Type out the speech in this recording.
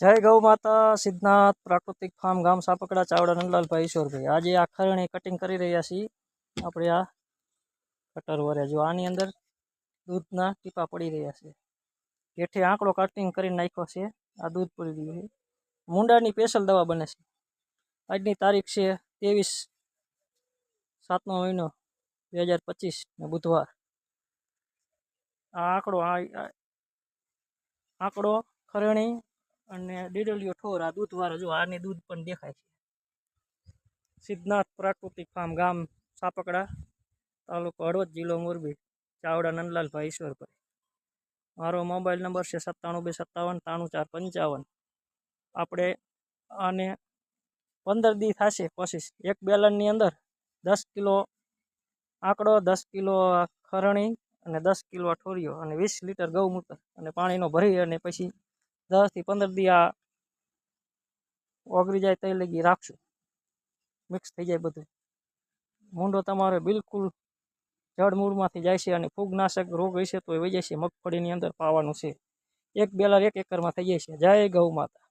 जय गौ माता। सिद्धनाथ प्राकृतिक फार्म गाम सापकड़ा चावड़ा नंदलाल भाई ईश्वरभाई आज आ खरणी कटिंग करी रह्या छीए। આપણે આ કટર વરે જો આની અંદર દૂધના ટીપા પડી રહ્યા છે। હેઠે આંકડો કટિંગ કરીને નાખ્યો છે। આ દૂધ પડી રહ્યું છે। મૂંડાની સ્પેશિયલ દવા બને છે। આજની તારીખ છે 23/7નો મહિનો 2025 ને બુધવાર। આ આંકડો ખરણી અને ડીડલીઓ ઠોર આ દૂધ વાળો જો આની દૂધ પણ દેખાય છે। સિદ્ધનાથ પ્રાકૃતિક ફાર્મ ગામ સાપકડા તાલુકો હળવદ જિલ્લો મોરબી ચાવડા નંદલાલભાઈ ઈશ્વરભાઈ। મારો મોબાઈલ નંબર છે 97 257 93 455। આપણે આને 15 દી થશે કોશિશ એક બેલનની અંદર 10 કિલો આંકડો 10 કિલો ખરણી અને 10 કિલો ઠોરિયો અને 20 લીટર ગૌમૂત્ર અને પાણીનો ભરી અને પછી 10 થી 15 દી આ ઓગળી જાય તે લગી રાખશું। મિક્સ થઈ જાય બધું। મૂંડો તમારે બિલકુલ જળ મૂળમાંથી જાય છે અને ફૂગનાશક રોગ હશે તો એ વહી જાય છે। મગફળીની અંદર પાવાનું છે। એક બેલર 1 એકરમાં થઈ જાય છે। જય ગૌ માતા।